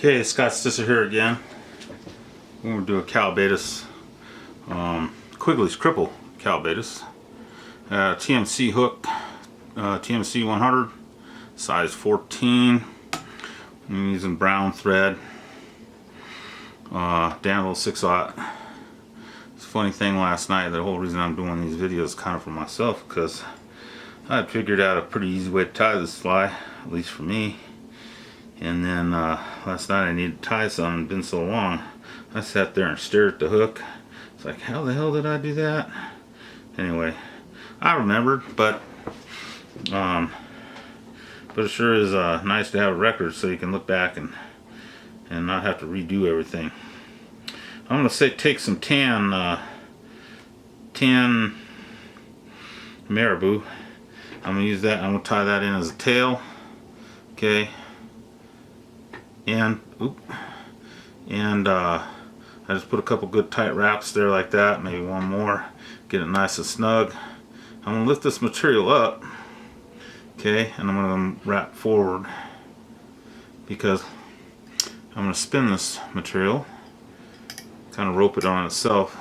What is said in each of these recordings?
Okay, Scott Stisser here again. We're going to do a Calbatis, Quigley'sCripple Calbatis. TMC hook, TMC 100, size 14. I'm using brown thread, Danville 6/0. It's a funny thing last night, the whole reason I'm doing these videos kind of for myself, because I had figured out a pretty easy way to tie this fly, at least for me. And then last night I needed to tie something. It's been so long. I sat there and stared at the hook. It's like, how the hell did I do that? Anyway, I remembered, but it sure is nice to have a record so you can look back and not have to redo everything. I'm gonna say take some tan marabou. I'm gonna use that. I'm gonna tie that in as a tail. Okay. And I just put a couple good tight wraps there like that, maybe one more, get it nice and snug. I'm going to lift this material up, okay, and I'm going to wrap forward because I'm going to spin this material, kind of rope it on itself,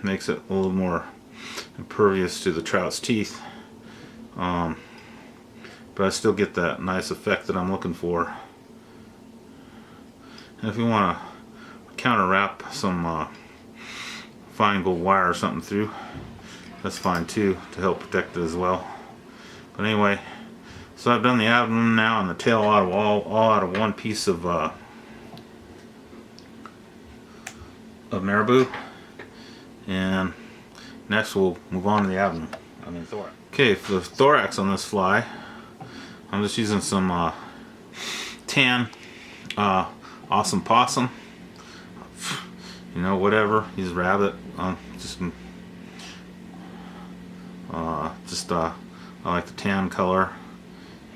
makes it a little more impervious to the trout's teeth, but I still get that nice effect that I'm looking for. And if you want to counter wrap some fine gold wire or something through, that's fine too, to help protect it as well. But anyway, so I've done the abdomen now and the tail all out of one piece of marabou. And next we'll move on to the abdomen. Thorax. Okay, for the thorax on this fly, I'm just using some tan Awesome Possum, you know, whatever, use rabbit, I like the tan color,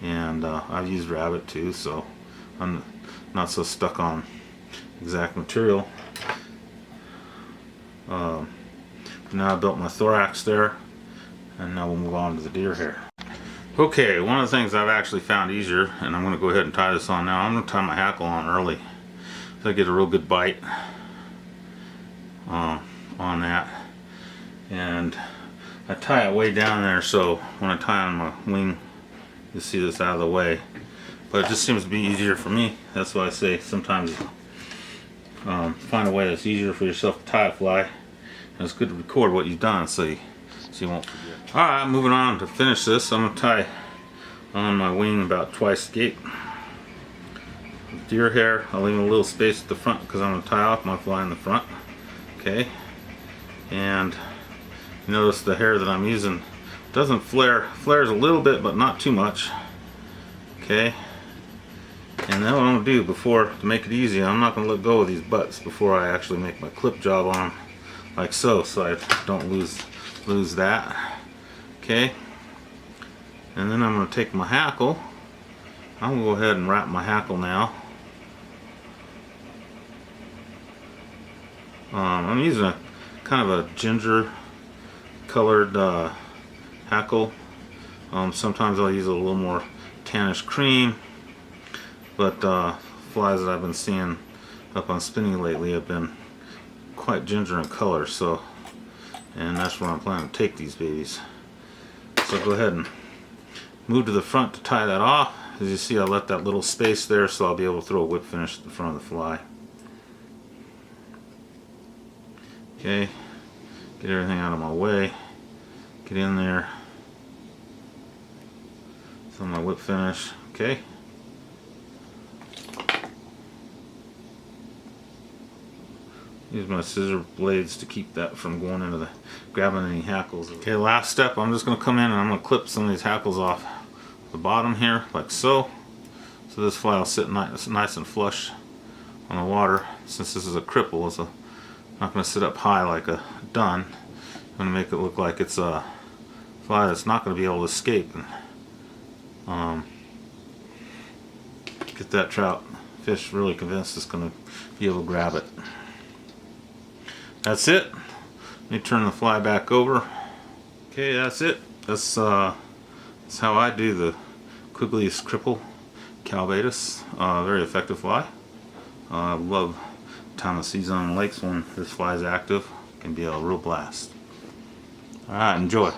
and I've used rabbit too, so I'm not so stuck on exact material. Now I built my thorax there, and now we'll move on to the deer hair. Okay, one of the things I've actually found easier, and I'm going to go ahead and tie this on now, I'm going to tie my hackle on early so I get a real good bite on that. And I tie it way down there so when I tie on my wing, you see this out of the way. But it just seems to be easier for me. That's why I say sometimes find a way that's easier for yourself to tie a fly. And it's good to record what you've done so you won't forget. Alright, moving on to finish this. I'm going to tie on my wing about twice the gate. Deer hair, I'll leave a little space at the front because I'm going to tie off my fly in the front. Okay, and you notice the hair that I'm using doesn't flare. Flares a little bit, but not too much. Okay, and then what I'm going to do to make it easy, I'm not going to let go of these butts before I actually make my clip job on them, like so I don't lose that. Okay, and then I'm going to take my hackle. I'm going to go ahead and wrap my hackle now. I'm using a kind of a ginger colored hackle. Sometimes I'll use a little more tannish cream, but flies that I've been seeing up on spinning lately have been quite ginger in color, and that's where I'm planning to take these babies. So go ahead and move to the front to tie that off. As you see, I left that little space there so I'll be able to throw a whip finish at the front of the fly. Okay, get everything out of my way, get in there, throw my whip finish. Okay, use my scissor blades to keep that from going into grabbing any hackles. Okay, last step, I'm just going to come in and I'm going to clip some of these hackles off the bottom here, like so. So this fly will sit nice and flush on the water. Since this is a cripple, it's not going to sit up high like a dun. I'm going to make it look like it's a fly that's not going to be able to escape and get that trout fish really convinced it's going to be able to grab it. That's it. Let me turn the fly back over. Okay, that's it. That's how I do the Quigley'sCripple Calvados, very effective fly. I love time of season on lakes when this fly is active. It can be a real blast. Alright, enjoy.